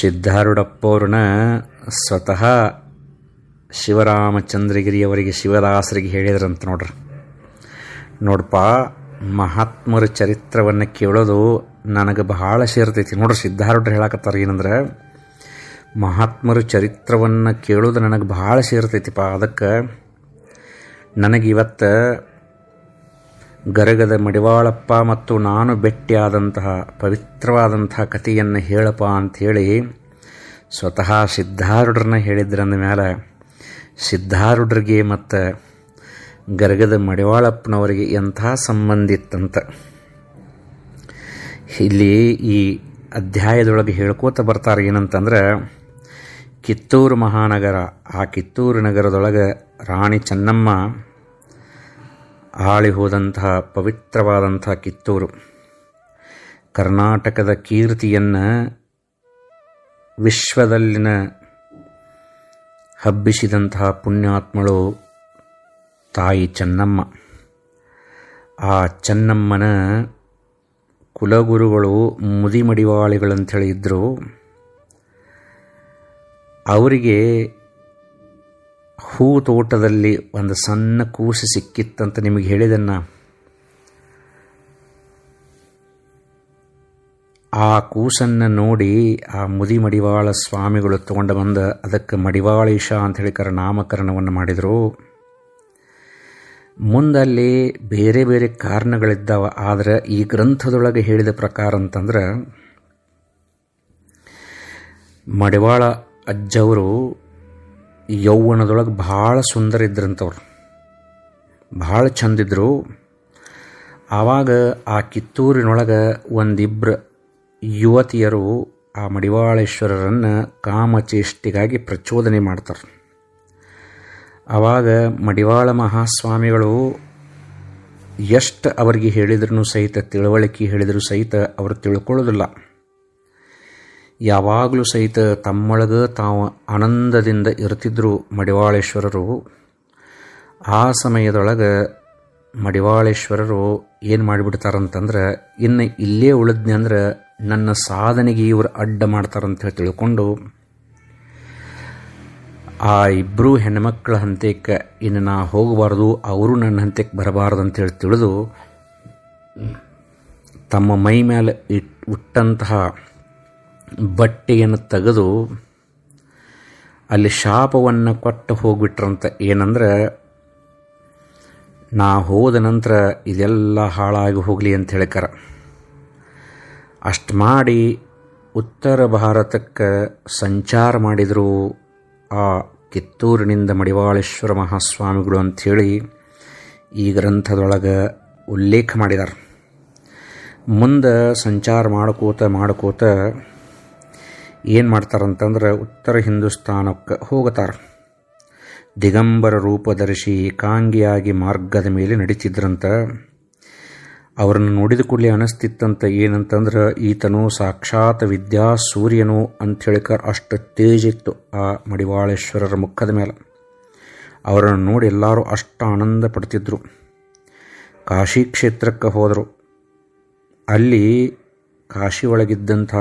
ಸಿದ್ಧಾರೂಢಪ್ಪವ್ರನ್ನ ಸ್ವತಃ ಶಿವರಾಮಚಂದ್ರಗಿರಿಯವರಿಗೆ ಶಿವದಾಸರಿಗೆ ಹೇಳಿದ್ರಂತ ನೋಡ್ರಪ್ಪ, ಮಹಾತ್ಮರ ಚರಿತ್ರವನ್ನು ಕೇಳೋದು ನನಗೆ ಬಹಳ ಸೇರ್ತೈತಿ. ನೋಡ್ರಿ, ಸಿದ್ಧಾರೂಢರು ಹೇಳಕತ್ತಾರ ಏನಂದ್ರೆ, ಮಹಾತ್ಮರ ಚರಿತ್ರವನ್ನು ಕೇಳೋದು ನನಗೆ ಬಹಳ ಸೇರ್ತೈತಿಪ್ಪ. ಅದಕ್ಕೆ ನನಗಿವತ್ತು ಗರಗದ ಮಡಿವಾಳಪ್ಪ ಮತ್ತು ನಾನು ಭೇಟಿಯಾದಂತಹ ಪವಿತ್ರವಾದಂತಹ ಕಥೆಯನ್ನು ಹೇಳಪ್ಪ ಅಂಥೇಳಿ ಸ್ವತಃ ಸಿದ್ಧಾರೂಢರನ್ನ ಹೇಳಿದ್ರಂದ ಮೇಲೆ ಸಿದ್ಧಾರೂಢರಿಗೆ ಮತ್ತು ಗರಗದ ಮಡಿವಾಳಪ್ಪನವರಿಗೆ ಎಂಥ ಸಂಬಂಧ ಇತ್ತಂತ ಇಲ್ಲಿ ಈ ಅಧ್ಯಾಯದೊಳಗೆ ಹೇಳ್ಕೋತ ಬರ್ತಾರೆ. ಏನಂತಂದ್ರೆ, ಕಿತ್ತೂರು ಮಹಾನಗರ, ಆ ಕಿತ್ತೂರು ನಗರದೊಳಗೆ ರಾಣಿ ಚೆನ್ನಮ್ಮ ಆಳಿ ಹೋದಂತಹ ಪವಿತ್ರವಾದಂಥ ಕಿತ್ತೂರು, ಕರ್ನಾಟಕದ ಕೀರ್ತಿಯನ್ನು ವಿಶ್ವದಲ್ಲಿನ ಹಬ್ಬಿಸಿದಂತಹ ಪುಣ್ಯಾತ್ಮಳು ತಾಯಿ ಚೆನ್ನಮ್ಮ. ಆ ಚೆನ್ನಮ್ಮನ ಕುಲಗುರುಗಳು ಮುದಿಮಡಿವಾಳಿಗಳಂಥೇಳಿ ಇದ್ದರು. ಅವರಿಗೆ ಹೂ ತೋಟದಲ್ಲಿ ಒಂದು ಸಣ್ಣ ಕೂಸು ಸಿಕ್ಕಿತ್ತಂತ ನಿಮಗೆ ಹೇಳಿದನ್ನ. ಆ ಕೂಸನ್ನು ನೋಡಿ ಆ ಮುದಿಮಡಿವಾಳ ಸ್ವಾಮಿಗಳು ತಗೊಂಡು ಬಂದು ಅದಕ್ಕೆ ಮಡಿವಾಳೀಶ ಅಂಥೇಳಿ ನಾಮಕರಣವನ್ನು ಮಾಡಿದರು. ಮುಂದಲ್ಲಿ ಬೇರೆ ಬೇರೆ ಕಾರಣಗಳಿದ್ದಾವ. ಆದರೆ ಈ ಗ್ರಂಥದೊಳಗೆ ಹೇಳಿದ ಪ್ರಕಾರ ಅಂತಂದ್ರೆ, ಮಡಿವಾಳ ಅಜ್ಜವರು ಯೌವನದೊಳಗೆ ಭಾಳ ಸುಂದರ ಇದ್ರಂಥವ್ರು, ಭಾಳ ಚಂದಿದ್ರು. ಆವಾಗ ಆ ಕಿತ್ತೂರಿನೊಳಗೆ ಒಂದಿಬ್ಬರು ಯುವತಿಯರು ಆ ಮಡಿವಾಳೇಶ್ವರರನ್ನು ಕಾಮಚೇಷ್ಟಿಗಾಗಿ ಪ್ರಚೋದನೆ ಮಾಡ್ತಾರೆ. ಆವಾಗ ಮಡಿವಾಳ ಮಹಾಸ್ವಾಮಿಗಳು ಎಷ್ಟು ಅವರಿಗೆ ಹೇಳಿದ್ರೂ ಸಹಿತ, ತಿಳುವಳಿಕೆ ಹೇಳಿದರೂ ಸಹಿತ ಅವರು ತಿಳ್ಕೊಳ್ಳೋದಿಲ್ಲ. ಯಾವಾಗಲೂ ಸಹಿತ ತಮ್ಮೊಳಗೆ ತಾವು ಆನಂದದಿಂದ ಇರ್ತಿದ್ರು ಮಡಿವಾಳೇಶ್ವರರು. ಆ ಸಮಯದೊಳಗೆ ಮಡಿವಾಳೇಶ್ವರರು ಏನು ಮಾಡಿಬಿಡ್ತಾರಂತಂದ್ರೆ, ಇನ್ನು ಇಲ್ಲೇ ಉಳಿದ್ನಿ ಅಂದ್ರೆ ನನ್ನ ಸಾಧನೆಗೆ ಇವರು ಅಡ್ಡ ಮಾಡ್ತಾರಂತ ಹೇಳಿ ತಿಳ್ಕೊಂಡು ಆ ಇಬ್ಬರು ಹೆಣ್ಮಕ್ಳ ಹಂತಕ್ಕೆ ಇನ್ನು ನಾ ಹೋಗಬಾರ್ದು, ಅವರು ನನ್ನ ಹಂತಕ್ಕೆ ಬರಬಾರ್ದು ಅಂತೇಳಿ ತಿಳಿದು ತಮ್ಮ ಮೈ ಮೇಲೆ ಉಟ್ಟಂತಹ ಬಟ್ಟೆಯನ್ನು ತೆಗೆದು ಅಲ್ಲಿ ಶಾಪವನ್ನು ಕೊಟ್ಟು ಹೋಗ್ಬಿಟ್ರಂತ. ಏನಂದ್ರೆ, ನಾ ಹೋದ ನಂತರ ಇದೆಲ್ಲ ಹಾಳಾಗಿ ಹೋಗಲಿ ಅಂತ ಹೇಳ್ಕಾರ. ಅಷ್ಟು ಮಾಡಿ ಉತ್ತರ ಭಾರತಕ್ಕೆ ಸಂಚಾರ ಮಾಡಿದರು ಆ ಕಿತ್ತೂರಿನಿಂದ ಮಡಿವಾಳೇಶ್ವರ ಮಹಾಸ್ವಾಮಿಗಳು ಅಂಥೇಳಿ ಈ ಗ್ರಂಥದೊಳಗೆ ಉಲ್ಲೇಖ ಮಾಡಿದ್ದಾರೆ. ಮುಂದೆ ಸಂಚಾರ ಮಾಡ್ಕೋತ ಏನು ಮಾಡ್ತಾರಂತಂದ್ರೆ, ಉತ್ತರ ಹಿಂದೂಸ್ತಾನಕ್ಕೆ ಹೋಗ್ತಾರೆ. ದಿಗಂಬರ ರೂಪದರ್ಶಿ ಏಕಾಂಗಿಯಾಗಿ ಮಾರ್ಗದ ಮೇಲೆ ನಡೀತಿದ್ರಂತ. ಅವರನ್ನು ನೋಡಿದ ಕೂಡಲೇ ಅನಿಸ್ತಿತ್ತಂತ ಏನಂತಂದ್ರೆ, ಈತನು ಸಾಕ್ಷಾತ್ ವಿದ್ಯಾ ಸೂರ್ಯನು ಅಂಥೇಳಿಕರ್ ಅಷ್ಟು ತೇಜಿತ್ತು ಆ ಮಡಿವಾಳೇಶ್ವರರ ಮುಖದ ಮೇಲೆ. ಅವರನ್ನು ನೋಡಿ ಎಲ್ಲರೂ ಅಷ್ಟು ಆನಂದ ಪಡ್ತಿದ್ರು. ಕಾಶಿ ಕ್ಷೇತ್ರಕ್ಕೆ ಹೋದರು. ಅಲ್ಲಿ ಕಾಶಿ ಒಳಗಿದ್ದಂಥ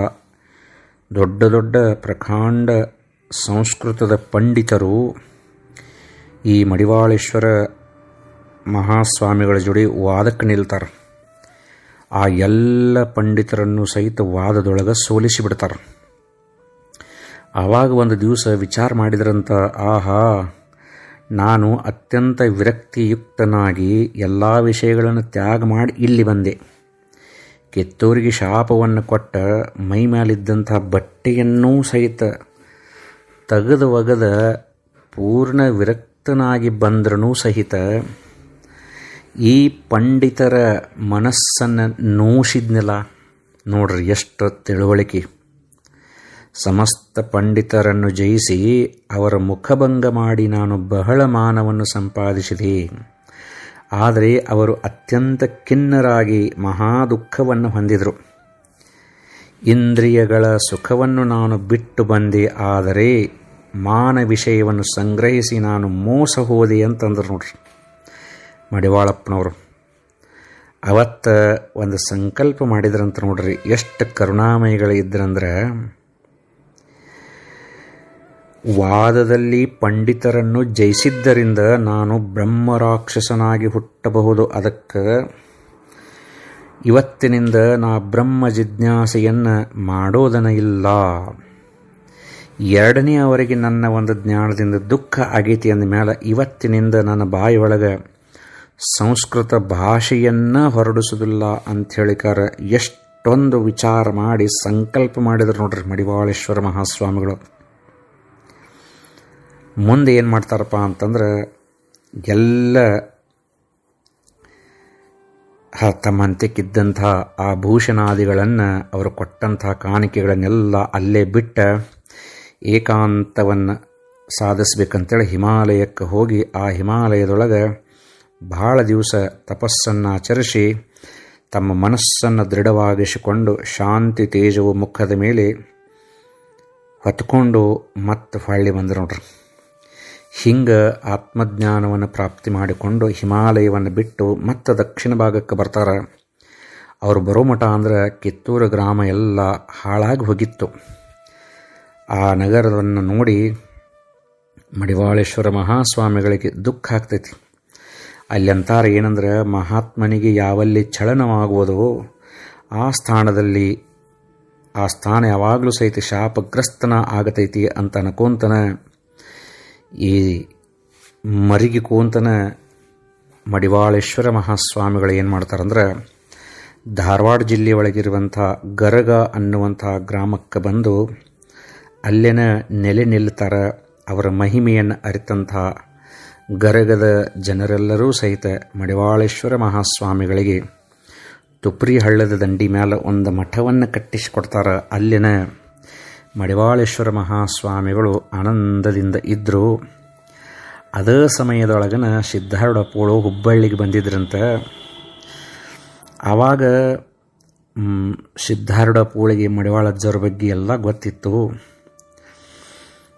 ದೊಡ್ಡ ದೊಡ್ಡ ಪ್ರಕಾಂಡ ಸಂಸ್ಕೃತದ ಪಂಡಿತರು ಈ ಮಡಿವಾಳೇಶ್ವರ ಮಹಾಸ್ವಾಮಿಗಳ ಜೋಡಿ ವಾದಕ್ಕೆ ನಿಲ್ತಾರೆ. ಆ ಎಲ್ಲ ಪಂಡಿತರನ್ನು ಸಹಿತ ವಾದದೊಳಗೆ ಸೋಲಿಸಿಬಿಡ್ತಾರೆ. ಆವಾಗ ಒಂದು ದಿವಸ ವಿಚಾರ ಮಾಡಿದ್ರಂತ, ಆಹಾ, ನಾನು ಅತ್ಯಂತ ವಿರಕ್ತಿಯುಕ್ತನಾಗಿ ಎಲ್ಲ ವಿಷಯಗಳನ್ನು ತ್ಯಾಗ ಮಾಡಿ ಇಲ್ಲಿ ಬಂದೆ. ಕಿತ್ತೂರಿಗೆ ಶಾಪವನ್ನು ಕೊಟ್ಟ ಮೈ ಮೇಲಿದ್ದಂಥ ಬಟ್ಟೆಯನ್ನೂ ಸಹಿತ ತೆಗೆದು ಒಗೆದ ಪೂರ್ಣ ವಿರಕ್ತನಾಗಿ ಬಂದ್ರೂ ಸಹಿತ ಈ ಪಂಡಿತರ ಮನಸ್ಸನ್ನು ನೋಯಿಸಿದ್ನಲ್ಲ. ನೋಡ್ರಿ ಎಷ್ಟು ತಿಳುವಳಿಕೆ. ಸಮಸ್ತ ಪಂಡಿತರನ್ನು ಜಯಿಸಿ ಅವರ ಮುಖಭಂಗ ಮಾಡಿ ನಾನು ಬಹಳ ಮಾನವನ್ನು ಸಂಪಾದಿಸಿದೆ. ಆದರೆ ಅವರು ಅತ್ಯಂತ ಖಿನ್ನರಾಗಿ ಮಹಾ ದುಃಖವನ್ನು ಹೊಂದಿದರು. ಇಂದ್ರಿಯಗಳ ಸುಖವನ್ನು ನಾನು ಬಿಟ್ಟು ಬಂದೆ, ಆದರೆ ಮಾನ ವಿಷಯವನ್ನು ಸಂಗ್ರಹಿಸಿ ನಾನು ಮೋಸ ಹೋದೆ ಅಂತಂದ್ರು ನೋಡ್ರಿ ಮಡಿವಾಳಪ್ಪನವರು. ಅವತ್ತು ಒಂದು ಸಂಕಲ್ಪ ಮಾಡಿದ್ರಂತ ನೋಡ್ರಿ. ಎಷ್ಟು ಕರುಣಾಮಯಿಗಳಿದ್ರಂದ್ರೆ, ವಾದದಲ್ಲಿ ಪಂಡಿತರನ್ನು ಜಯಿಸಿದ್ದರಿಂದ ನಾನು ಬ್ರಹ್ಮರಾಕ್ಷಸನಾಗಿ ಹುಟ್ಟಬಹುದು. ಅದಕ್ಕೆ ಇವತ್ತಿನಿಂದ ನಾ ಬ್ರಹ್ಮ ಜಿಜ್ಞಾಸೆಯನ್ನು ಮಾಡೋದನ ಇಲ್ಲ. ಎರಡನೇ ಅವರಿಗೆ ನನ್ನ ಒಂದು ಜ್ಞಾನದಿಂದ ದುಃಖ ಆಗೈತಿ ಅಂದ ಮೇಲೆ ಇವತ್ತಿನಿಂದ ನನ್ನ ಬಾಯಿಯೊಳಗೆ ಸಂಸ್ಕೃತ ಭಾಷೆಯನ್ನು ಹೊರಡಿಸೋದಿಲ್ಲ ಅಂಥೇಳಿಕಾರ ಎಷ್ಟೊಂದು ವಿಚಾರ ಮಾಡಿ ಸಂಕಲ್ಪ ಮಾಡಿದ್ರು ನೋಡ್ರಿ ಮಡಿವಾಳೇಶ್ವರ ಮಹಾಸ್ವಾಮಿಗಳು. ಮುಂದೆ ಏನು ಮಾಡ್ತಾರಪ್ಪ ಅಂತಂದ್ರೆ ಎಲ್ಲ ತಮ್ಮಂತೆಕ್ಕಿದ್ದಂಥ ಆಭೂಷಣಾದಿಗಳನ್ನು ಅವರು ಕೊಟ್ಟಂಥ ಕಾಣಿಕೆಗಳನ್ನೆಲ್ಲ ಅಲ್ಲೇ ಬಿಟ್ಟ ಏಕಾಂತವನ್ನು ಸಾಧಿಸ್ಬೇಕಂತೇಳಿ ಹಿಮಾಲಯಕ್ಕೆ ಹೋಗಿ ಆ ಹಿಮಾಲಯದೊಳಗೆ ಬಹಳ ದಿವಸ ತಪಸ್ಸನ್ನು ಆಚರಿಸಿ ತಮ್ಮ ಮನಸ್ಸನ್ನು ದೃಢವಾಗಿಸಿಕೊಂಡು ಶಾಂತಿ ತೇಜವು ಮುಖದ ಮೇಲೆ ಹೊತ್ಕೊಂಡು ಮತ್ತೆ ಹೊಳ್ಳಿ ಬಂದರು ನೋಡ್ರಿ. ಹಿಂಗೆ ಆತ್ಮಜ್ಞಾನವನ್ನು ಪ್ರಾಪ್ತಿ ಮಾಡಿಕೊಂಡು ಹಿಮಾಲಯವನ್ನು ಬಿಟ್ಟು ಮತ್ತೆ ದಕ್ಷಿಣ ಭಾಗಕ್ಕೆ ಬರ್ತಾರೆ. ಅವರು ಬರೋ ಮಠ ಅಂದ್ರೆ ಕಿತ್ತೂರು ಗ್ರಾಮ ಎಲ್ಲ ಹಾಳಾಗಿ ಹೋಗಿತ್ತು. ಆ ನಗರವನ್ನು ನೋಡಿ ಮಡಿವಾಳೇಶ್ವರ ಮಹಾಸ್ವಾಮಿಗಳಿಗೆ ದುಃಖ ಆಗ್ತೈತಿ. ಅಲ್ಲಿ ಅಂತಾರೆ ಏನಂದ್ರೆ, ಮಹಾತ್ಮನಿಗೆ ಯಾವಲ್ಲಿ ಚಲನವಾಗುವುದೋ ಆ ಸ್ಥಾನದಲ್ಲಿ ಆ ಸ್ಥಾನ ಯಾವಾಗಲೂ ಸಹಿತ ಶಾಪಗ್ರಸ್ತನ ಆಗತೈತಿ ಅಂತ ಅನ್ಕೊಂತನ ಈ ಮರಿಗಿಕೋಂತನ ಮಡಿವಾಳೇಶ್ವರ ಮಹಾಸ್ವಾಮಿಗಳು ಏನು ಮಾಡ್ತಾರಂದ್ರೆ ಧಾರವಾಡ ಜಿಲ್ಲೆಯೊಳಗಿರುವಂಥ ಗರಗ ಅನ್ನುವಂಥ ಗ್ರಾಮಕ್ಕೆ ಬಂದು ಅಲ್ಲಿನ ನೆಲೆ ನಿಲ್ತಾರೆ. ಅವರ ಮಹಿಮೆಯನ್ನು ಅರಿತಂಥ ಗರಗದ ಜನರೆಲ್ಲರೂ ಸಹಿತ ಮಡಿವಾಳೇಶ್ವರ ಮಹಾಸ್ವಾಮಿಗಳಿಗೆ ತುಪ್ರಿ ಹಳ್ಳದ ದಂಡಿ ಮೇಲೆ ಒಂದು ಮಠವನ್ನು ಕಟ್ಟಿಸಿಕೊಡ್ತಾರೆ. ಅಲ್ಲಿನ ಮಡಿವಾಳೇಶ್ವರ ಮಹಾಸ್ವಾಮಿಗಳು ಆನಂದದಿಂದ ಇದ್ದರು. ಅದೇ ಸಮಯದೊಳಗನ ಸಿದ್ಧಾರೂಢಪ್ಪಗಳು ಹುಬ್ಬಳ್ಳಿಗೆ ಬಂದಿದ್ರಂತೆ. ಆವಾಗ ಸಿದ್ಧಾರೂಢಪ್ಪಗಳಿಗೆ ಮಡಿವಾಳಜ್ಜವ್ರ ಬಗ್ಗೆ ಎಲ್ಲ ಗೊತ್ತಿತ್ತು.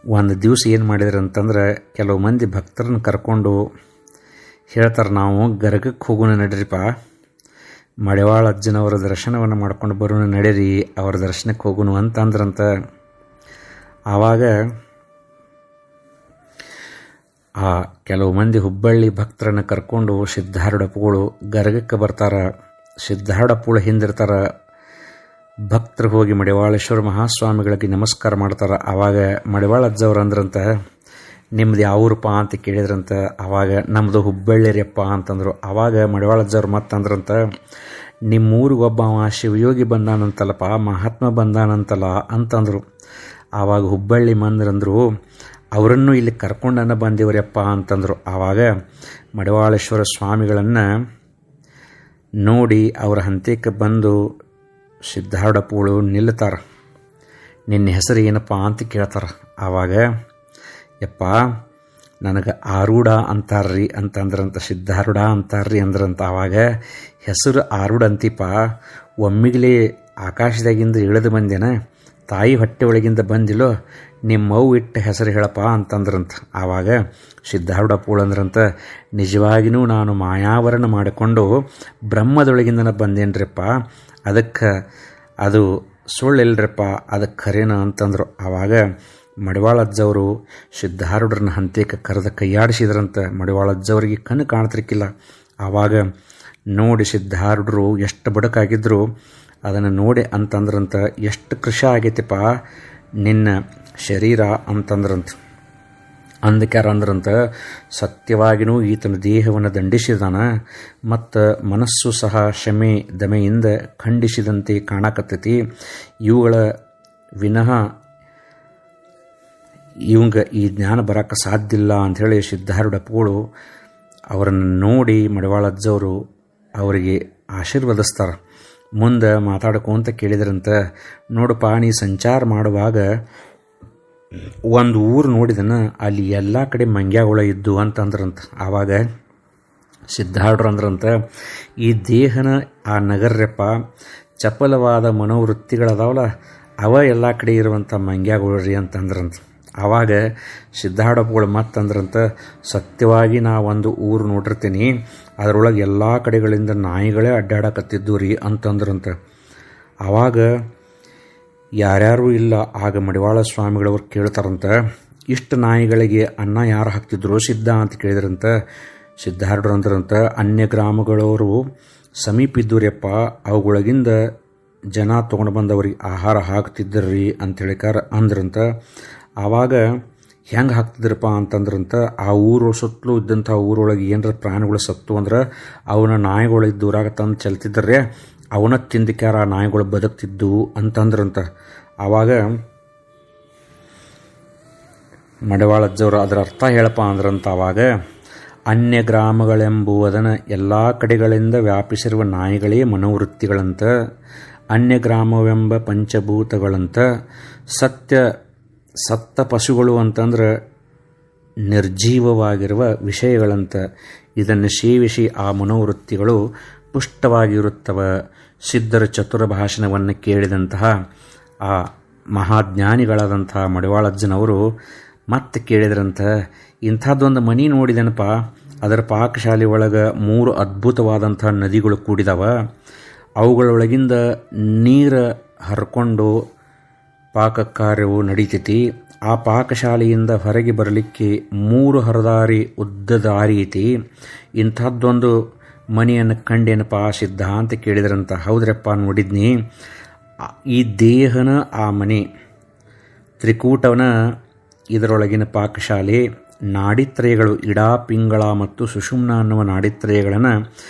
ಒಂದು ದಿವಸ ಏನು ಮಾಡಿದ್ರಂತಂದ್ರೆ ಕೆಲವು ಮಂದಿ ಭಕ್ತರನ್ನು ಕರ್ಕೊಂಡು ಹೇಳ್ತಾರೆ, ನಾವು ಗರಗಕ್ಕೆ ಹೋಗೋಣ ನಡೀರಿಪ್ಪ, ಮಡಿವಾಳಜ್ಜನವರ ದರ್ಶನವನ್ನು ಮಾಡ್ಕೊಂಡು ಬರೋಣ ನಡೀರಿ, ಅವರ ದರ್ಶನಕ್ಕೆ ಹೋಗೋಣ ಅಂತಂದ್ರಂತ. ಆವಾಗ ಆ ಕೆಲವು ಮಂದಿ ಹುಬ್ಬಳ್ಳಿ ಭಕ್ತರನ್ನು ಕರ್ಕೊಂಡು ಸಿದ್ಧಾರೂಢಪ್ಪಗಳು ಗರಗಕ್ಕೆ ಬರ್ತಾರೆ. ಸಿದ್ಧಾರೂಢಪ್ಪಗಳು ಹಿಂದಿರ್ತಾರೆ. ಭಕ್ತರು ಹೋಗಿ ಮಡಿವಾಳೇಶ್ವರ ಮಹಾಸ್ವಾಮಿಗಳಿಗೆ ನಮಸ್ಕಾರ ಮಾಡ್ತಾರೆ. ಆವಾಗ ಮಡಿವಾಳಜ್ಜವ್ರು ಅಂದ್ರಂತ, ನಿಮ್ದು ಯಾವೂರಪ್ಪ ಅಂತ ಕೇಳಿದ್ರಂತ. ಆವಾಗ ನಮ್ಮದು ಹುಬ್ಬಳ್ಳಿರಿಯಪ್ಪ ಅಂತಂದರು. ಆವಾಗ ಮಡಿವಾಳಜ್ಜವ್ರು ಮತ್ತಂದ್ರಂತ, ನಿಮ್ಮೂರಿಗೆ ಒಬ್ಬ ಶಿವಯೋಗಿ ಬಂದಾನಂತಲ್ಲಪ್ಪ, ಮಹಾತ್ಮ ಬಂದಾನಂತಲ್ಲ ಅಂತಂದರು. ಆವಾಗ ಹುಬ್ಬಳ್ಳಿ ಮಂದ್ರಂದರು, ಅವರನ್ನು ಇಲ್ಲಿ ಕರ್ಕೊಂಡನ್ನು ಬಂದಿವರಪ್ಪ ಅಂತಂದರು. ಆವಾಗ ಮಡಿವಾಳೇಶ್ವರ ಸ್ವಾಮಿಗಳನ್ನು ನೋಡಿ ಅವರ ಹಂತಕ್ಕೆ ಬಂದು ಸಿದ್ಧಾರೂಢಪ್ಪಗಳು ನಿಲ್ತಾರೆ. ನಿನ್ನ ಹೆಸರು ಏನಪ್ಪ ಅಂತ ಕೇಳ್ತಾರೆ. ಆವಾಗ ಯಪ್ಪ ನನಗೆ ಆರೂಢ ಅಂತಾರ್ರಿ ಅಂತಂದ್ರಂತ. ಸಿದ್ಧಾರೂಢ ಅಂತಾರ್ರಿ ಅಂದ್ರಂತ. ಆವಾಗ ಹೆಸರು ಆರೂಢ ಅಂತಿಪ್ಪ, ಒಮ್ಮಿಗಲೇ ಆಕಾಶದಾಗಿಂದ ಇಳಿದು ಬಂದೇನ, ತಾಯಿ ಹೊಟ್ಟೆ ಒಳಗಿಂದ ಬಂದಿಲ್ಲೋ, ನಿಮ್ಮವು ಇಟ್ಟ ಹೆಸರು ಹೇಳಪ್ಪ ಅಂತಂದ್ರಂತ. ಆವಾಗ ಸಿದ್ಧಾರೂಢಪ್ಪಗಳು ಅಂದ್ರಂತ, ನಿಜವಾಗಿಯೂ ನಾನು ಮಾಯಾವರಣ ಮಾಡಿಕೊಂಡು ಬ್ರಹ್ಮದೊಳಗಿಂದನ ಬಂದೇನ್ರಿಪ್ಪ, ಅದಕ್ಕೆ ಅದು ಸುಳ್ಳಿಲ್ರಪ್ಪ, ಅದಕ್ಕೆ ಖರೇನ ಅಂತಂದರು. ಆವಾಗ ಮಡಿವಾಳಜ್ಜವರು ಸಿದ್ಧಾರೂಢರನ್ನ ಹಂತಕ್ಕೆ ಕರೆದ ಕೈಯಾಡಿಸಿದ್ರಂತ. ಮಡಿವಾಳಜ್ಜವರಿಗೆ ಕಣ್ಣು ಕಾಣ್ತಿರ್ಕಿಲ್ಲ. ಆವಾಗ ನೋಡಿ ಸಿದ್ಧಾರೂಢರು ಎಷ್ಟು ಬಡಕಾಗಿದ್ದರು ಅದನ್ನು ನೋಡಿ ಅಂತಂದ್ರಂತ, ಎಷ್ಟು ಕೃಷಿ ಆಗೈತಿಪ್ಪ ನಿನ್ನ ಶರೀರ ಅಂತಂದ್ರಂತ. ಅಂದಕ್ಯಾರ ಅಂದ್ರಂತ, ಸತ್ಯವಾಗಿಯೂ ಈತನ ದೇಹವನ್ನು ದಂಡಿಸಿದಾನ ಮತ್ತು ಮನಸ್ಸು ಸಹ ಶಮೆ ದಮೆಯಿಂದ ಖಂಡಿಸಿದಂತೆ ಕಾಣಕತ್ತೈತಿ. ಇವುಗಳ ವಿನಃ ಇವಂಗ ಈ ಜ್ಞಾನ ಬರೋಕ್ಕೆ ಸಾಧ್ಯ ಇಲ್ಲ ಅಂಥೇಳಿ ಸಿದ್ಧಾರೂಢಪ್ಪಗಳು ಅವರನ್ನು ನೋಡಿ ಮಡಿವಾಳಜ್ಜವರು ಅವರಿಗೆ ಆಶೀರ್ವದಿಸ್ತಾರೆ. ಮುಂದೆ ಮಾತಾಡ್ಕೊಂತ ಕೇಳಿದ್ರಂತ, ನೋಡಪ್ಪ ನೀ ಸಂಚಾರ ಮಾಡುವಾಗ ಒಂದು ಊರು ನೋಡಿದನ, ಅಲ್ಲಿ ಎಲ್ಲ ಕಡೆ ಮಂಗ್ಯಾಗಳ ಇದ್ದು ಅಂತಂದ್ರಂತ. ಆವಾಗ ಸಿದ್ಧಾರೂಢರು ಅಂದ್ರಂತ, ಈ ದೇಹನ ಆ ನಗರ್ಯಪ್ಪ ಚಪಲವಾದ ಮನೋವೃತ್ತಿಗಳದಾವಲ್ಲ ಅವ ಎಲ್ಲ ಕಡೆ ಇರುವಂಥ ಮಂಗ್ಯಾಗಳು ರೀ ಅಂತಂದ್ರಂತ. ಆವಾಗ ಸಿದ್ಧಾರೂಢಪ್ಪಗಳು ಮತ್ತಂದ್ರಂತ, ಸತ್ಯವಾಗಿ ನಾ ಒಂದು ಊರು ನೋಡಿರ್ತೀನಿ, ಅದರೊಳಗೆ ಎಲ್ಲ ಕಡೆಗಳಿಂದ ನಾಯಿಗಳೇ ಅಡ್ಡಾಡಕತ್ತಿದ್ದು ರೀ ಅಂತಂದ್ರಂತ. ಆವಾಗ ಯಾರ್ಯಾರೂ ಇಲ್ಲ. ಆಗ ಮಡಿವಾಳ ಸ್ವಾಮಿಗಳವ್ರು ಕೇಳ್ತಾರಂತ, ಇಷ್ಟು ನಾಯಿಗಳಿಗೆ ಅನ್ನ ಯಾರು ಹಾಕ್ತಿದ್ರು ಸಿದ್ಧ ಅಂತ ಕೇಳಿದ್ರಂತ. ಸಿದ್ಧಾರೂಢರು ಅಂದ್ರಂತ, ಅನ್ಯ ಗ್ರಾಮಗಳವರು ಸಮೀಪ ಇದ್ದೂರ್ಯಪ್ಪ, ಅವುಗಳಿಂದ ಜನ ತೊಗೊಂಡು ಬಂದವ್ರಿಗೆ ಆಹಾರ ಹಾಕ್ತಿದ್ದರ್ರಿ ಅಂತೇಳಿಕಾರ ಅಂದ್ರಂತ. ಆವಾಗ ಹೆಂಗೆ ಹಾಕ್ತಿದ್ರಪ್ಪ ಅಂತಂದ್ರಂತ, ಆ ಊರು ಸುತ್ತಲೂ ಇದ್ದಂಥ ಊರೊಳಗೆ ಏನರ ಪ್ರಾಣಿಗಳು ಸತ್ತು ಅಂದ್ರೆ ಅವನ ನಾಯಿಗಳು ದೂರಾಗ ತಂದು ಚೆಲ್ತಿದ್ದರೆ ಅವನ ತಿಂದಕ್ಯಾರ ಆ ನಾಯಿಗಳು ಬದುಕ್ತಿದ್ದು ಅಂತಂದ್ರಂತ. ಆವಾಗ ಮಡಿವಾಳಜ್ಜವರು ಅದರ ಅರ್ಥ ಹೇಳಪ್ಪ ಅಂದ್ರಂತ. ಆವಾಗ ಅನ್ಯ ಗ್ರಾಮಗಳೆಂಬುವುದನ್ನು ಎಲ್ಲ ಕಡೆಗಳಿಂದ ವ್ಯಾಪಿಸಿರುವ ನಾಯಿಗಳೇ ಮನೋವೃತ್ತಿಗಳಂತ, ಅನ್ಯ ಗ್ರಾಮವೆಂಬ ಪಂಚಭೂತಗಳಂತ, ಸತ್ತ ಪಶುಗಳು ಅಂತಂದ್ರೆ ನಿರ್ಜೀವವಾಗಿರುವ ವಿಷಯಗಳಂತ. ಇದನ್ನು ಸೇವಿಸಿ ಆ ಮನೋವೃತ್ತಿಗಳು ಪುಷ್ಟವಾಗಿರುತ್ತವೆ. ಸಿದ್ಧರ ಚತುರ ಭಾಷಣವನ್ನು ಕೇಳಿದಂತಹ ಆ ಮಹಾಜ್ಞಾನಿಗಳಾದಂತಹ ಮಡಿವಾಳಜ್ಜನವರು ಮತ್ತೆ ಕೇಳಿದ್ರಂತ, ಇಂಥದ್ದೊಂದು ಮನೆ ನೋಡಿದೆನಪ್ಪ, ಅದರ ಪಾಕಶಾಲೆ ಒಳಗೆ 3 ಅದ್ಭುತವಾದಂಥ ನದಿಗಳು ಕೂಡಿದಾವ. ಅವುಗಳೊಳಗಿಂದ ನೀರು ಹರ್ಕೊಂಡು ಪಾಕ ಕಾರ್ಯವು ನಡೀತೈತಿ. ಆ ಪಾಕಶಾಲೆಯಿಂದ ಹೊರಗೆ ಬರಲಿಕ್ಕೆ 3 ಹರದಾರಿ ಉದ್ದ ದಾರಿ ಐತಿ. ಇಂಥದ್ದೊಂದು ಮನೆಯನ್ನು ಕಂಡೇನಪ್ಪ ಸಿದ್ಧ ಅಂತ ಕೇಳಿದ್ರಂತ. ಹೌದ್ರಪ್ಪ ನೋಡಿದ್ನಿ, ಈ ದೇಹನ ಆ ಮನೆ, ತ್ರಿಕೂಟವನ ಇದರೊಳಗಿನ ಪಾಕಶಾಲೆ, ನಾಡಿತ್ರಯಗಳು ಇಡಾ ಪಿಂಗಳ ಮತ್ತು ಸುಷುಮ್ನ ಅನ್ನುವ ನಾಡಿತ್ರಯಗಳನ್ನು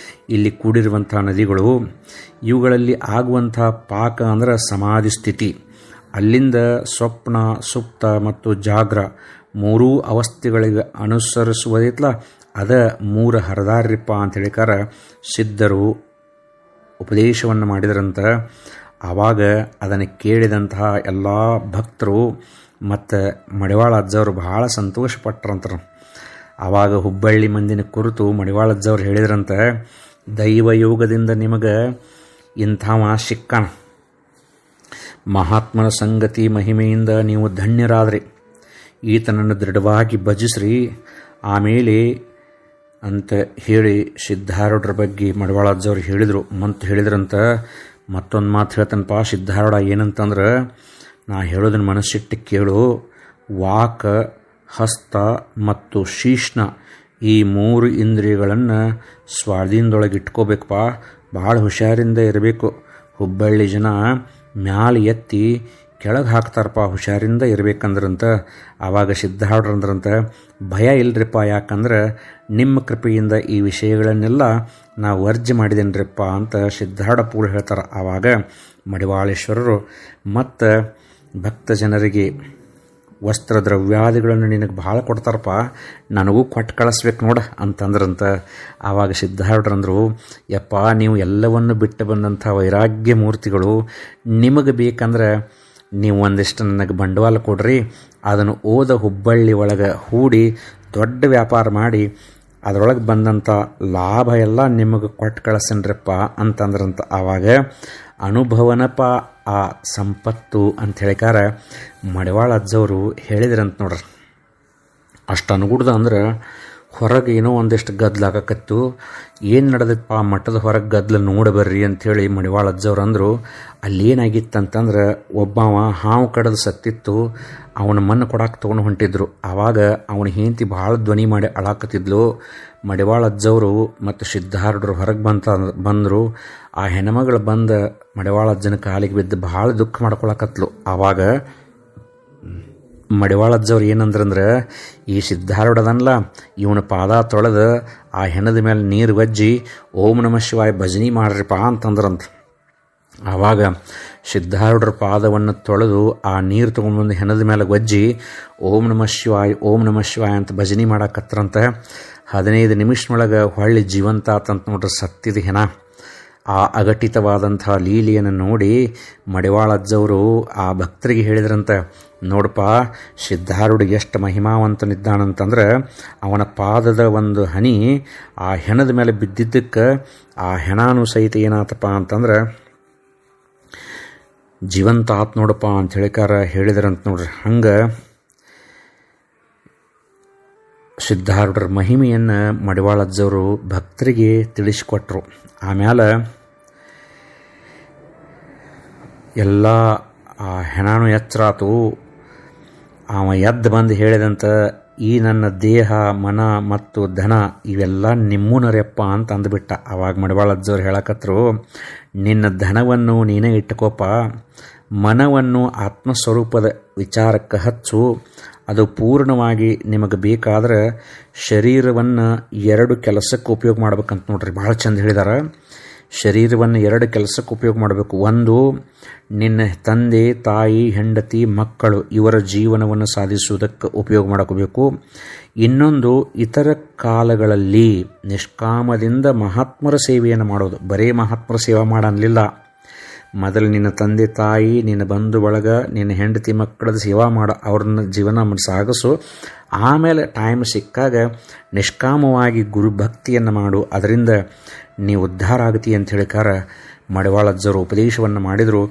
ಇಲ್ಲಿ ಕೂಡಿರುವಂಥ ನದಿಗಳು. ಇವುಗಳಲ್ಲಿ ಆಗುವಂಥ ಪಾಕ ಅಂದ್ರೆ ಸಮಾಧಿ ಸ್ಥಿತಿ. ಅಲ್ಲಿಂದ ಸ್ವಪ್ನ, ಸುಪ್ತ ಮತ್ತು ಜಾಗ್ರ 3 ಅವಸ್ಥೆಗಳಿಗೆ ಅನುಸರಿಸುವುದಿಲ್ಲ, ಅದ 3 ಹರದಾರ್ಯಪ್ಪ ಅಂತ ಹೇಳಿಕಾರ ಸಿದ್ಧರು ಉಪದೇಶವನ್ನು ಮಾಡಿದರಂತ. ಆವಾಗ ಅದನ್ನು ಕೇಳಿದಂತಹ ಎಲ್ಲ ಭಕ್ತರು ಮತ್ತು ಮಡಿವಾಳಜ್ಜವರು ಭಾಳ ಸಂತೋಷಪಟ್ರಂತ. ಆವಾಗ ಹುಬ್ಬಳ್ಳಿ ಮಂದಿನ ಕುರಿತು ಮಡಿವಾಳಜ್ಜವ್ರು ಹೇಳಿದ್ರಂತ, ದೈವಯೋಗದಿಂದ ನಿಮಗೆ ಇಂಥವ ಸಿಕ್ಕಾನ, ಮಹಾತ್ಮನ ಸಂಗತಿ ಮಹಿಮೆಯಿಂದ ನೀವು ಧನ್ಯರಾದ್ರಿ, ಈತನನ್ನು ದೃಢವಾಗಿ ಭಜಿಸ್ರಿ ಆಮೇಲೆ ಅಂತ ಹೇಳಿ ಸಿದ್ಧಾರೂಢರ ಬಗ್ಗೆ ಮಡಿವಾಳಜ್ಜವ್ರು ಹೇಳಿದರು. ಹೇಳಿದ್ರಂತ, ಮತ್ತೊಂದು ಮಾತು ಹೇಳ್ತಾನಪ್ಪ ಸಿದ್ಧಾರೂಢ, ಏನಂತಂದ್ರೆ, ನಾ ಹೇಳೋದನ್ನು ಮನಸ್ಸಿಟ್ಟು ಕೇಳು. ವಾಕ, ಹಸ್ತ ಮತ್ತು ಶೀಷ್ಣ ಈ 3 ಇಂದ್ರಿಯಗಳನ್ನು ಸ್ವಾಧೀನದೊಳಗೆ ಇಟ್ಕೋಬೇಕಪ್ಪ, ಭಾಳ ಹುಷಾರಿಂದ ಇರಬೇಕು. ಹುಬ್ಬಳ್ಳಿ ಜನ ಮ್ಯಾಲೆ ಎತ್ತಿ ಕೆಳಗೆ ಹಾಕ್ತಾರಪ್ಪ, ಹುಷಾರಿಂದ ಇರಬೇಕಂದ್ರಂತ. ಆವಾಗ ಸಿದ್ಧಾರೂಢರಂದ್ರಂತ, ಭಯ ಇಲ್ರಿಪ್ಪ, ಯಾಕಂದ್ರೆ ನಿಮ್ಮ ಕೃಪೆಯಿಂದ ಈ ವಿಷಯಗಳನ್ನೆಲ್ಲ ನಾವು ವರ್ಜ್ಯ ಮಾಡಿದೇನ್ರಿಪ್ಪ ಅಂತ ಸಿದ್ಧಾರೂಢ ಪೂರ್ಣ ಹೇಳ್ತಾರೆ. ಆವಾಗ ಮಡಿವಾಳೇಶ್ವರರು ಮತ್ತು ಭಕ್ತ ಜನರಿಗೆ ವಸ್ತ್ರ ದ್ರವ್ಯಾದಿಗಳನ್ನು ನಿನಗೆ ಭಾಳ ಕೊಡ್ತಾರಪ್ಪ, ನನಗೂ ಕೊಟ್ಟು ಕಳಿಸ್ಬೇಕು ನೋಡ ಅಂತಂದ್ರಂತ. ಆವಾಗ ಸಿದ್ಧಾರೂಢರಂದರು, ಯಪ್ಪ, ನೀವು ಎಲ್ಲವನ್ನು ಬಿಟ್ಟು ಬಂದಂಥ ವೈರಾಗ್ಯ ಮೂರ್ತಿಗಳು, ನಿಮಗೆ ಬೇಕಂದ್ರೆ ನೀವು ಒಂದಿಷ್ಟು ನನಗೆ ಬಂಡವಾಳ ಕೊಡ್ರಿ, ಅದನ್ನು ಓದ ಹುಬ್ಬಳ್ಳಿ ಒಳಗೆ ಹೂಡಿ ದೊಡ್ಡ ವ್ಯಾಪಾರ ಮಾಡಿ ಅದರೊಳಗೆ ಬಂದಂಥ ಲಾಭ ಎಲ್ಲ ನಿಮಗೆ ಕೊಟ್ಟು ಕಳಿಸ್ತೇನ್ರಪ್ಪ ಅಂತಂದ್ರಂತ. ಆವಾಗ ಅನುಭವನಪ್ಪ ಆ ಸಂಪತ್ತು ಅಂತ ಹೇಳಿಕಾರ ಮಡಿವಾಳಜ್ಜವರು ಹೇಳಿದ್ರಂತ ನೋಡ್ರಿ. ಅಷ್ಟು ಅನುಗುಡ್ದ ಅಂದ್ರೆ ಹೊರಗೆ ಏನೋ ಒಂದಿಷ್ಟು ಗದ್ಲಾಗಕತ್ತು, ಏನು ನಡೆದಪ್ಪ ಮಠದ ಹೊರಗೆ ಗದ್ಲ ನೋಡಬರ್ರಿ ಅಂಥೇಳಿ ಮಡಿವಾಳಜ್ಜವ್ರು ಅಂದರು. ಅಲ್ಲೇನಾಗಿತ್ತಂತಂದ್ರೆ ಒಬ್ಬವ ಹಾವು ಕಡದು ಸತ್ತಿತ್ತು, ಅವನ ಮಣ್ಣು ಕೊಡಕ್ಕೆ ತೊಗೊಂಡು ಹೊಂಟಿದ್ರು. ಆವಾಗ ಅವನ ಹೆಂಡತಿ ಭಾಳ ಧ್ವನಿ ಮಾಡಿ ಅಳಾಕತ್ತಿದ್ಲು. ಮಡಿವಾಳಜ್ಜವರು ಮತ್ತು ಸಿದ್ಧಾರೂಢರು ಹೊರಗೆ ಬಂದರು. ಆ ಹೆಣ್ಮಗಳು ಬಂದ ಮಡಿವಾಳಜ್ಜನ ಕಾಲಿಗೆ ಬಿದ್ದು ಭಾಳ ದುಃಖ ಮಾಡ್ಕೊಳಕತ್ಲು. ಆವಾಗ ಮಡಿವಾಳಜ್ಜವ್ರು ಏನಂದ್ರಂದ್ರೆ, ಈ ಸಿದ್ಧಾರೂಢದನ್ಲ ಇವನ ಪಾದ ತೊಳೆದು ಆ ಹೆಣದ ಮೇಲೆ ನೀರು ಒಜ್ಜಿ ಓಂ ನಮಃ ಶಿವಾಯ ಭಜನೆ ಮಾಡ್ರಿಪ್ಪ ಅಂತಂದ್ರಂತ. ಆವಾಗ ಸಿದ್ಧಾರೂಢರ ಪಾದವನ್ನು ತೊಳೆದು ಆ ನೀರು ತೊಗೊಂಡ್ಬಂದು ಹೆಣದ ಮೇಲೆ ಒಜ್ಜಿ ಓಂ ನಮಃ ಶಿವಾಯ ಓಂ ನಮಃ ಶಿವಾಯ ಅಂತ ಭಜನೆ ಮಾಡಕತ್ರಂತ. 15 ನಿಮಿಷದೊಳಗೆ ಹೊಳ್ಳಿ ಜೀವಂತ ಆತಂತ ನೋಡ್ರಿ ಸತ್ತಿದ ಹೆಣ. ಆ ಅಘಟಿತವಾದಂಥ ಲೀಲೆಯನ್ನು ನೋಡಿ ಮಡಿವಾಳಜ್ಜವರು ಆ ಭಕ್ತರಿಗೆ ಹೇಳಿದ್ರಂತ, ನೋಡಪ್ಪ, ಸಿದ್ಧಾರೂಢ ಎಷ್ಟು ಮಹಿಮಾವಂತನಿದ್ದಾನಂತಂದ್ರೆ ಅವನ ಪಾದದ ಒಂದು ಹನಿ ಆ ಹೆಣದ ಮೇಲೆ ಬಿದ್ದಿದ್ದಕ್ಕೆ ಆ ಹೆಣಾನು ಸಹಿತ ಏನಾತಪ್ಪ ಅಂತಂದ್ರೆ ಜೀವಂತ ಆತ್ ನೋಡಪ್ಪ ಅಂತ ಹೇಳಿದ್ರಂತ ನೋಡ್ರಿ. ಹಂಗೆ ಸಿದ್ಧಾರೂಢರ ಮಹಿಮೆಯನ್ನು ಮಡಿವಾಳಜ್ಜವರು ಭಕ್ತರಿಗೆ ತಿಳಿಸಿಕೊಟ್ರು. ಆಮೇಲೆ ಎಲ್ಲ ಆ ಹೆಣಾನು ಎಚ್ಚರಾತು. ಅವ ಎದ್ದು ಬಂದು ಹೇಳಿದಂತ, ಈ ನನ್ನ ದೇಹ ಮನ ಮತ್ತು ಧನ ಇವೆಲ್ಲ ನಿಮ್ಮೂನರೆಪ್ಪ ಅಂತ ಅಂದ್ಬಿಟ್ಟ. ಅವಾಗ ಮಡಿವಾಳ ಅಜ್ಜವ್ರು ಹೇಳಕತ್ರು, ನಿನ್ನ ಧನವನ್ನು ನೀನೇ ಇಟ್ಟುಕೋಪ, ಮನವನ್ನು ಆತ್ಮಸ್ವರೂಪದ ವಿಚಾರಕ್ಕೆ ಹಚ್ಚು. ಅದು ಪೂರ್ಣವಾಗಿ ನಿಮಗೆ ಬೇಕಾದ್ರೆ ಶರೀರವನ್ನು 2 ಕೆಲಸಕ್ಕೆ ಉಪಯೋಗ ಮಾಡ್ಬೇಕಂತ ನೋಡ್ರಿ. ಭಾಳ ಚಂದ ಹೇಳಿದಾರೆ. ಶರೀರವನ್ನು 2 ಕೆಲಸಕ್ಕೆ ಉಪಯೋಗ ಮಾಡಬೇಕು. ಒಂದು, ನಿನ್ನ ತಂದೆ ತಾಯಿ ಹೆಂಡತಿ ಮಕ್ಕಳು ಇವರ ಜೀವನವನ್ನು ಸಾಧಿಸುವುದಕ್ಕೆ ಉಪಯೋಗ ಮಾಡ್ಕೋಬೇಕು. ಇನ್ನೊಂದು, ಇತರ ಕಾಲಗಳಲ್ಲಿ ನಿಷ್ಕಾಮದಿಂದ ಮಹಾತ್ಮರ ಸೇವೆಯನ್ನು ಮಾಡೋದು. ಬರೀ ಮಹಾತ್ಮರ ಸೇವೆ ಮಾಡಲಿಲ್ಲ, ಮೊದಲು ನಿನ್ನ ತಂದೆ ತಾಯಿ, ನಿನ್ನ ಬಂಧು ಬಳಗ, ನಿನ್ನ ಹೆಂಡತಿ ಮಕ್ಕಳದ ಸೇವಾ ಮಾಡು, ಅವ್ರನ್ನ ಜೀವನ ಸಾಗಿಸು. ಆಮೇಲೆ ಟೈಮ್ ಸಿಕ್ಕಾಗ ನಿಷ್ಕಾಮವಾಗಿ ಗುರುಭಕ್ತಿಯನ್ನು ಮಾಡು, ಅದರಿಂದ ನೀವು ಉದ್ಧಾರ ಆಗತಿ ಅಂತ ಹೇಳಿಕಾರ ಮಡಿವಾಳ ಅಜ್ಜರು ಉಪದೇಶವನ್ನು ಮಾಡಿದರು.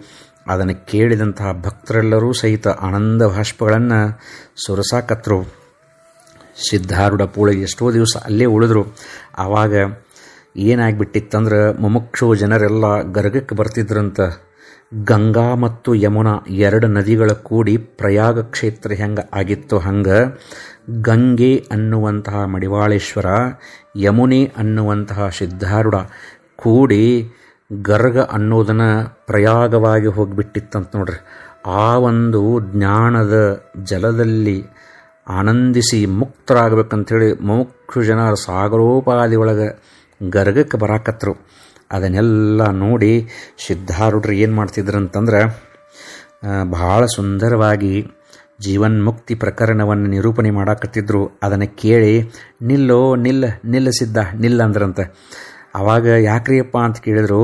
ಅದನ್ನು ಕೇಳಿದಂತಹ ಭಕ್ತರೆಲ್ಲರೂ ಸಹಿತ ಆನಂದ ಭಾಷ್ಪಗಳನ್ನು ಸುರಸಾಕತ್ರು. ಸಿದ್ಧಾರೂಢ ಪೂಳೆ ಎಷ್ಟೋ ದಿವಸ ಅಲ್ಲೇ ಉಳಿದ್ರು. ಆವಾಗ ಏನಾಗ್ಬಿಟ್ಟಿತ್ತಂದ್ರೆ, ಮುಮುಕ್ಷು ಜನರೆಲ್ಲ ಗರ್ಗಕ್ಕೆ ಬರ್ತಿದ್ರಂತ. ಗಂಗಾ ಮತ್ತು ಯಮುನಾ 2 ನದಿಗಳ ಕೂಡಿ ಪ್ರಯಾಗ ಕ್ಷೇತ್ರ ಹೆಂಗೆ ಆಗಿತ್ತು ಹಂಗೆ ಗಂಗೆ ಅನ್ನುವಂತಹ ಮಡಿವಾಳೇಶ್ವರ, ಯಮುನೆ ಅನ್ನುವಂತಹ ಸಿದ್ಧಾರೂಢ ಕೂಡಿ ಗರ್ಗ ಅನ್ನೋದನ್ನು ಪ್ರಯಾಗವಾಗಿ ಹೋಗಿಬಿಟ್ಟಿತ್ತಂತ ನೋಡ್ರಿ. ಆ ಒಂದು ಜ್ಞಾನದ ಜಲದಲ್ಲಿ ಆನಂದಿಸಿ ಮುಕ್ತರಾಗಬೇಕಂಥೇಳಿ ಮುಮುಕ್ಷು ಜನ ಸಾಗರೋಪಾದಿ ಒಳಗೆ ಗರ್ಗಕ್ಕೆ ಬರಾಕತ್ರು. ಅದನ್ನೆಲ್ಲ ನೋಡಿ ಸಿದ್ಧಾರೂಢರು ಏನು ಮಾಡ್ತಿದ್ರಂತಂದ್ರೆ, ಭಾಳ ಸುಂದರವಾಗಿ ಜೀವನ್ಮುಕ್ತಿ ಪ್ರಕರಣವನ್ನು ನಿರೂಪಣೆ ಮಾಡಾಕತ್ತಿದ್ರು. ಅದನ್ನು ಕೇಳಿ, ನಿಲ್ಲ ಸಿದ್ಧ ನಿಲ್ಲ ಅಂದ್ರಂತ. ಆವಾಗ ಯಾಕ್ರಿಯಪ್ಪ ಅಂತ ಕೇಳಿದ್ರು,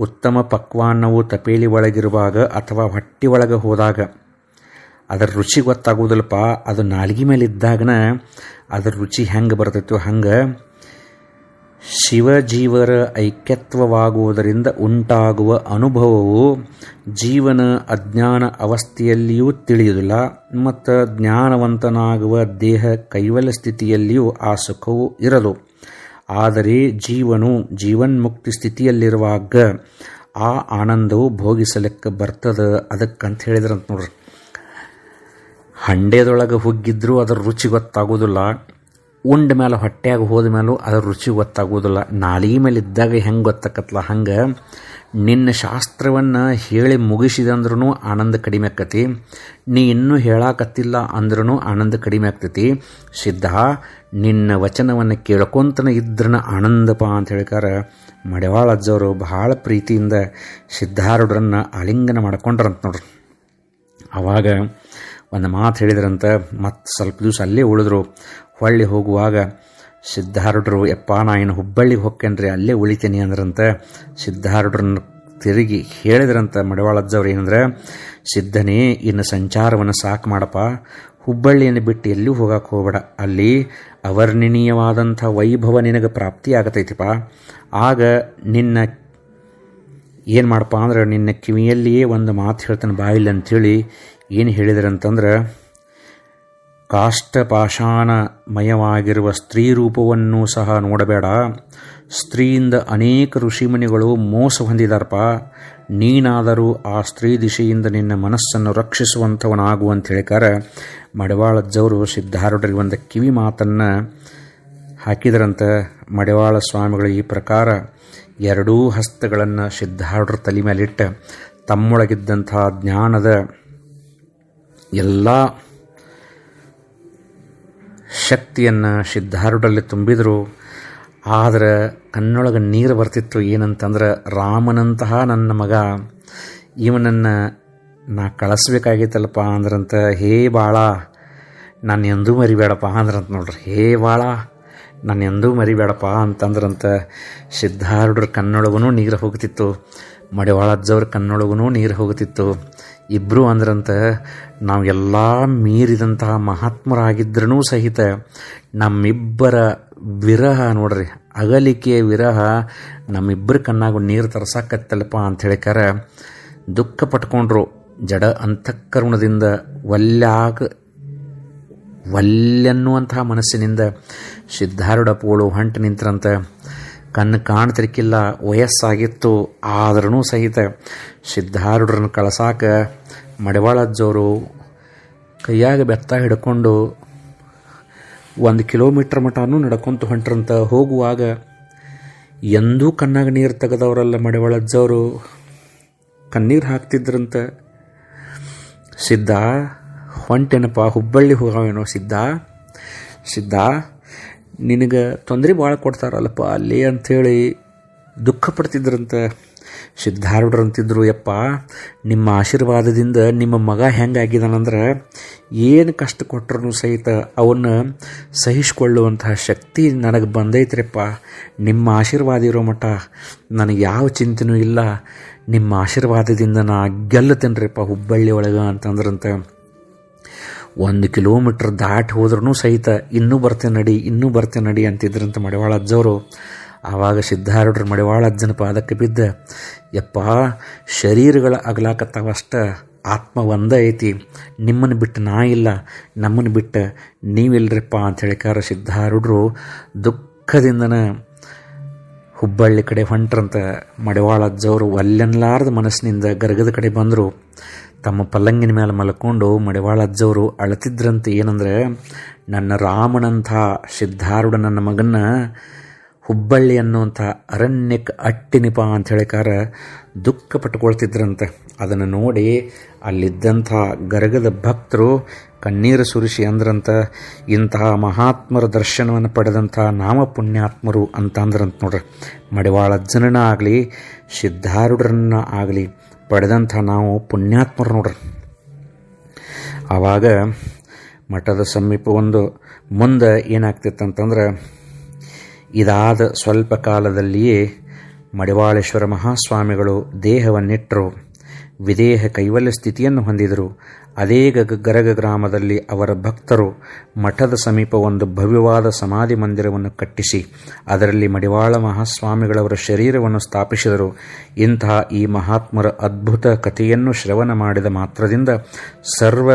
ಉತ್ತಮ ಪಕ್ವಾನ್ನವು ತಪೇಲಿ ಒಳಗಿರುವಾಗ ಅಥವಾ ಹೊಟ್ಟೆ ಒಳಗೆ ಹೋದಾಗ ಅದರ ರುಚಿ ಗೊತ್ತಾಗೋದಿಲ್ಲಪ್ಪ. ಅದು ನಾಲಿಗೆ ಮೇಲೆ ಇದ್ದಾಗನ ಅದರ ರುಚಿ ಹೆಂಗೆ ಬರ್ತೈತೋ ಹಂಗೆ ಶಿವಜೀವರ ಐಕ್ಯತ್ವವಾಗುವುದರಿಂದ ಉಂಟಾಗುವ ಅನುಭವವು ಜೀವನ ಅಜ್ಞಾನ ಅವಸ್ಥೆಯಲ್ಲಿಯೂ ತಿಳಿಯುವುದಿಲ್ಲ, ಮತ್ತು ಜ್ಞಾನವಂತನಾಗುವ ದೇಹ ಕೈವಲ್ಯ ಸ್ಥಿತಿಯಲ್ಲಿಯೂ ಆ ಸುಖವು ಇರದು. ಆದರೆ ಜೀವನ್ಮುಕ್ತಿ ಸ್ಥಿತಿಯಲ್ಲಿರುವಾಗ ಆ ಆನಂದವು ಭೋಗಿಸಲಿಕ್ಕೆ ಬರ್ತದೆ. ಅದಕ್ಕಂತ ಹೇಳಿದ್ರಂತ ನೋಡ್ರಿ. ಹಂಡೆದೊಳಗೆ ಹುಗ್ಗಿದ್ರೂ ಅದರ ರುಚಿ ಗೊತ್ತಾಗೋದಿಲ್ಲ, ಉಂಡ ಮೇಲೆ ಹೊಟ್ಟೆಯಾಗ ಹೋದ ಮೇಲೂ ಅದರ ರುಚಿ ಗೊತ್ತಾಗೋದಿಲ್ಲ. ನಾಲಿಗೆ ಮೇಲೆ ಇದ್ದಾಗ ಹೆಂಗೆ ಗೊತ್ತಾಕತ್ತಲ್ಲ ಹಂಗೆ ನಿನ್ನ ಶಾಸ್ತ್ರವನ್ನು ಹೇಳಿ ಮುಗಿಸಿದಂದ್ರೂ ಆನಂದ ಕಡಿಮೆ ಆಕತಿ, ನೀ ಇನ್ನೂ ಹೇಳಾಕತ್ತಿಲ್ಲ ಅಂದ್ರೂ ಆನಂದ ಕಡಿಮೆ ಆಗ್ತೈತಿ. ಸಿದ್ಧ, ನಿನ್ನ ವಚನವನ್ನು ಕೇಳ್ಕೊಂತನ ಇದ್ರನ ಆನಂದಪ ಅಂತ ಹೇಳಿಕಾರ ಮಡಿವಾಳ ಅಜ್ಜವರು ಬಹಳ ಪ್ರೀತಿಯಿಂದ ಸಿದ್ಧಾರೂಢರನ್ನು ಆಲಿಂಗನ ಮಾಡ್ಕೊಂಡ್ರಂತ ನೋಡ್ರಿ. ಆವಾಗ ಒಂದು ಮಾತು ಹೇಳಿದ್ರಂತ. ಮತ್ತು ಸ್ವಲ್ಪ ದಿವಸ ಅಲ್ಲೇ ಉಳಿದ್ರು. ಹೊಳ್ಳಿ ಹೋಗುವಾಗ ಸಿದ್ಧಾರೂಢರು, ಯಪ್ಪ ನಾ ಇನ್ನು ಹುಬ್ಬಳ್ಳಿಗೆ ಹೋಗ್ತೇನ್ರಿ, ಅಲ್ಲೇ ಉಳಿತೀನಿ ಅಂದ್ರಂತ. ಸಿದ್ಧಾರೂಢರನ್ನು ತಿರುಗಿ ಹೇಳಿದ್ರಂತ ಮಡಿವಾಳ ಅಜ್ಜವ್ರು ಏನಂದ್ರೆ, ಸಿದ್ಧನೇ, ಇನ್ನು ಸಂಚಾರವನ್ನು ಸಾಕು ಮಾಡಪ್ಪ, ಹುಬ್ಬಳ್ಳಿಯನ್ನು ಬಿಟ್ಟು ಎಲ್ಲೂ ಹೋಗಕ್ಕೆ ಹೋಗಬೇಡ, ಅಲ್ಲಿ ಅವರ್ಣನೀಯವಾದಂಥ ವೈಭವ ನಿನಗೆ ಪ್ರಾಪ್ತಿ ಆಗತೈತಿಪ್ಪ. ಆಗ ನಿನ್ನ ಏನು ಮಾಡಪ್ಪ ಅಂದ್ರೆ, ನಿನ್ನ ಕಿವಿಯಲ್ಲಿಯೇ ಒಂದು ಮಾತು ಹೇಳ್ತಾನೆ ಬಾಯಿಲ್ಲ ಅಂಥೇಳಿ ಏನು ಹೇಳಿದ್ರಂತಂದ್ರೆ, ಕಾಷ್ಟಪಾಷಾಣಮಯವಾಗಿರುವ ಸ್ತ್ರೀ ರೂಪವನ್ನು ಸಹ ನೋಡಬೇಡ, ಸ್ತ್ರೀಯಿಂದ ಅನೇಕ ಋಷಿಮುನಿಗಳು ಮೋಸ ಹೊಂದಿದಾರಪ್ಪ, ನೀನಾದರೂ ಆ ಸ್ತ್ರೀ ದಿಶೆಯಿಂದ ನಿನ್ನ ಮನಸ್ಸನ್ನು ರಕ್ಷಿಸುವಂಥವನಾಗುವಂತ ಹೇಳಿಕಾರ ಮಡಿವಾಳ ಅಜ್ಜವರು ಸಿದ್ಧಾರೂಢರಿಗೆ ಒಂದು ಕಿವಿ ಮಾತನ್ನು ಹಾಕಿದ್ರಂತ. ಮಡಿವಾಳ ಸ್ವಾಮಿಗಳು ಈ ಪ್ರಕಾರ 2 ಹಸ್ತಗಳನ್ನು ಸಿದ್ಧಾರೂಢರ ತಲೆ ಮೇಲಿಟ್ಟು ತಮ್ಮೊಳಗಿದ್ದಂಥ ಜ್ಞಾನದ ಎಲ್ಲ ಶಕ್ತಿಯನ್ನು ಸಿದ್ಧಾರೂಢರಲ್ಲಿ ತುಂಬಿದರು. ಆದರೆ ಕಣ್ಣೊಳಗೆ ನೀರು ಬರ್ತಿತ್ತು. ಏನಂತಂದ್ರೆ, ರಾಮನಂತಹ ನನ್ನ ಮಗ ಇವನನ್ನು ನಾ ಕಳಿಸ್ಬೇಕಾಗಿತ್ತಲ್ಲಪ್ಪ ಅಂದ್ರಂತ. ಹೇ ಬಾಳ, ನಾನು ಎಂದೂ ಮರಿಬೇಡಪ್ಪ ಅಂದ್ರಂತ ನೋಡ್ರಿ. ಹೇ ಬಾಳ, ನಾನು ಎಂದೂ ಮರಿಬೇಡಪ್ಪ ಅಂತಂದ್ರಂತ. ಸಿದ್ಧಾರೂಢರ ಕಣ್ಣೊಳಗೂ ನೀರು ಹೋಗ್ತಿತ್ತು, ಮಡಿವಾಳ ಅಜ್ಜವ್ರ ಕಣ್ಣೊಳಗೂ ನೀರು ಹೋಗ್ತಿತ್ತು. ಇಬ್ಬರು ಅಂದ್ರಂತ, ನಾವು ಎಲ್ಲ ಮೀರಿದಂತಹ ಮಹಾತ್ಮರಾಗಿದ್ರೂ ಸಹಿತ ನಮ್ಮಿಬ್ಬರ ವಿರಹ ನೋಡ್ರಿ, ಅಗಲಿಕೆಯ ವಿರಹ ನಮ್ಮಿಬ್ಬರ ಕಣ್ಣಾಗ ನೀರು ತರ್ಸಾಕತ್ತಲ್ಲಪ್ಪ ಅಂತ ಹೇಳಿಕಾರ ದುಃಖ ಪಟ್ಕೊಂಡ್ರು. ಜಡ ಅಂತಃಕರಣದಿಂದ ಒಲ್ಲೆನ್ನುವಂತಹ ಮನಸ್ಸಿನಿಂದ ಸಿದ್ಧಾರೂಢ ಪೋಳು ಹೊಂಟು ನಿಂತರಂತ. ಕಣ್ಣು ಕಾಣ್ತಿರ್ಕಿಲ್ಲ, ವಯಸ್ಸಾಗಿತ್ತು. ಆದ್ರೂ ಸಹಿತ ಸಿದ್ಧಾರೂಢರನ್ನು ಕಳ್ಸಾಕ ಮಡಿವಾಳ ಅಜ್ಜವರು ಕೈಯಾಗ ಬೆತ್ತ ಹಿಡ್ಕೊಂಡು 1 ಕಿಲೋಮೀಟ್ರ್ ಮಟನೂ ನಡ್ಕೊಂತ ಹೊಂಟ್ರಂತ. ಹೋಗುವಾಗ ಎಂದೂ ಕಣ್ಣಾಗ ನೀರು ತೆಗೆದವರಲ್ಲ ಮಡಿವಾಳಜ್ಜವರು, ಕಣ್ಣೀರು ಹಾಕ್ತಿದ್ರಂತ. ಸಿದ್ಧ ಹೊಂಟೇನಪ್ಪ, ಹುಬ್ಬಳ್ಳಿ ಹೋಗವೇನೋ ಸಿದ್ಧ ನಿನಗೆ ತೊಂದರೆ ಭಾಳ ಕೊಡ್ತಾರಲ್ಲಪ್ಪ ಅಲ್ಲಿ ಅಂಥೇಳಿ ದುಃಖ ಪಡ್ತಿದ್ರಂತ. ಸಿದ್ಧಾರೂಢರು ಅಂತಿದ್ರು, ಯಪ್ಪ ನಿಮ್ಮ ಆಶೀರ್ವಾದದಿಂದ ನಿಮ್ಮ ಮಗ ಹೆಂಗಾಗಿದ್ದಾನಂದ್ರೆ ಏನು ಕಷ್ಟ ಕೊಟ್ಟರು ಸಹಿತ ಅವನ್ನ ಸಹಿಸಿಕೊಳ್ಳುವಂತಹ ಶಕ್ತಿ ನನಗೆ ಬಂದೈತ್ರಿಪ್ಪ. ನಿಮ್ಮ ಆಶೀರ್ವಾದ ಇರೋ ಮಟ್ಟ ನನಗೆ ಯಾವ ಚಿಂತೆನೂ ಇಲ್ಲ. ನಿಮ್ಮ ಆಶೀರ್ವಾದದಿಂದ ನಾ ಗೆಲ್ಲುತ್ತೇನ್ರಿಪ್ಪ ಹುಬ್ಬಳ್ಳಿ ಒಳಗೆ ಅಂತಂದ್ರಂತ. 1 ಕಿಲೋಮೀಟ್ರ್ ದಾಟಿ ಹೋದ್ರೂ ಸಹಿತ ಇನ್ನೂ ಬರ್ತೇನೆ ನಡಿ ಅಂತಿದ್ರಂತ ಮಡಿವಾಳ ಅಜ್ಜವರು. ಆವಾಗ ಸಿದ್ಧಾರೂಢರು ಮಡಿವಾಳ ಅಜ್ಜನ ಪಾದಕ್ಕೆ ಬಿದ್ದ, ಯಪ್ಪ ಶರೀರಗಳ ಅಗಲಾಕತ್ತಾವಷ್ಟ, ಆತ್ಮ ಒಂದೇ ಐತಿ, ನಿಮ್ಮನ್ನು ಬಿಟ್ಟು ನಾ ಇಲ್ಲ, ನಮ್ಮನ್ನು ಬಿಟ್ಟು ನೀವಿಲ್ರಿಪ್ಪ ಅಂತ ಹೇಳಿಕಾರ ಸಿದ್ಧಾರೂಢರು ದುಃಖದಿಂದನ ಹುಬ್ಬಳ್ಳಿ ಕಡೆ ಹೊಂಟ್ರಂತ. ಮಡಿವಾಳ ಅಜ್ಜವರು ಒಲ್ಲೆನ್ಲಾರ್ದ ಮನಸ್ಸಿನಿಂದ ಗರಗದ ಕಡೆ ಬಂದರು. ತಮ್ಮ ಪಲ್ಲಂಗಿನ ಮೇಲೆ ಮಲ್ಕೊಂಡು ಮಡಿವಾಳ ಅಜ್ಜವರು ಅಳತಿದ್ರಂತೆ. ಏನಂದರೆ, ನನ್ನ ರಾಮನಂಥ ಸಿದ್ಧಾರೂಢ ನನ್ನ ಮಗನ್ನ ಹುಬ್ಬಳ್ಳಿ ಅನ್ನುವಂಥ ಅರಣ್ಯಕ್ಕೆ ಅಟ್ಟಿನಿಪ ಅಂತ ಹೇಳಿಕಾರ ದುಃಖ ಪಟ್ಕೊಳ್ತಿದ್ರಂತೆ. ಅದನ್ನು ನೋಡಿ ಅಲ್ಲಿದ್ದಂಥ ಗರಗದ ಭಕ್ತರು ಕಣ್ಣೀರು ಸುರಿಸಿ ಅಂದ್ರಂತ, ಇಂತಹ ಮಹಾತ್ಮರ ದರ್ಶನವನ್ನು ಪಡೆದಂಥ ನಾಮ ಪುಣ್ಯಾತ್ಮರು ಅಂತ ಅಂದ್ರಂತ ನೋಡ್ರಿ. ಮಡಿವಾಳ ಅಜ್ಜನನ್ನ ಆಗಲಿ ಸಿದ್ಧಾರೂಢರನ್ನ ಆಗಲಿ ಪಡೆದಂಥ ನಾವು ಪುಣ್ಯಾತ್ಮರು ನೋಡ್ರಿ. ಆವಾಗ ಮಠದ ಸಮೀಪ ಒಂದು ಮುಂದೆ ಏನಾಗ್ತಿತ್ತಂತಂದ್ರೆ, ಇದಾದ ಸ್ವಲ್ಪ ಕಾಲದಲ್ಲಿಯೇ ಮಡಿವಾಳೇಶ್ವರ ಮಹಾಸ್ವಾಮಿಗಳು ದೇಹವನ್ನಿಟ್ಟರು. ವಿದೇಹ ಕೈವಲ್ಯ ಸ್ಥಿತಿಯನ್ನು ಹೊಂದಿದರು. ಅದೇ ಗರಗ ಗ್ರಾಮದಲ್ಲಿ ಅವರ ಭಕ್ತರು ಮಠದ ಸಮೀಪ ಒಂದು ಭವ್ಯವಾದ ಸಮಾಧಿ ಮಂದಿರವನ್ನು ಕಟ್ಟಿಸಿ ಅದರಲ್ಲಿ ಮಡಿವಾಳ ಮಹಾಸ್ವಾಮಿಗಳವರ ಶರೀರವನ್ನು ಸ್ಥಾಪಿಸಿದರು. ಇಂತಹ ಈ ಮಹಾತ್ಮರ ಅದ್ಭುತ ಕಥೆಯನ್ನು ಶ್ರವಣ ಮಾಡಿದ ಮಾತ್ರದಿಂದ ಸರ್ವ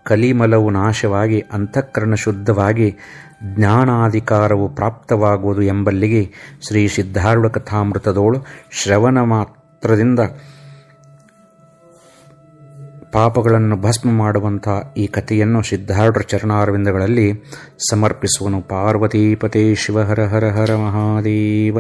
ಕಲಿಮಲವು ನಾಶವಾಗಿ ಅಂತಃಕರಣ ಶುದ್ಧವಾಗಿ ಜ್ಞಾನಾಧಿಕಾರವು ಪ್ರಾಪ್ತವಾಗುವುದು ಎಂಬಲ್ಲಿಗೆ ಶ್ರೀ ಸಿದ್ಧಾರೂಢ ಕಥಾಮೃತದೋಳು ಶ್ರವಣ ಮಾತ್ರದಿಂದ ಪಾಪಗಳನ್ನು ಭಸ್ಮ ಮಾಡುವಂಥ ಈ ಕಥೆಯನ್ನು ಸಿದ್ಧಾರೂಢರ ಚರಣಾರವಿಂದಗಳಲ್ಲಿ ಸಮರ್ಪಿಸುವನು. ಪಾರ್ವತೀಪತೆ ಶಿವ ಹರ ಹರ ಹರ ಮಹಾದೇವ.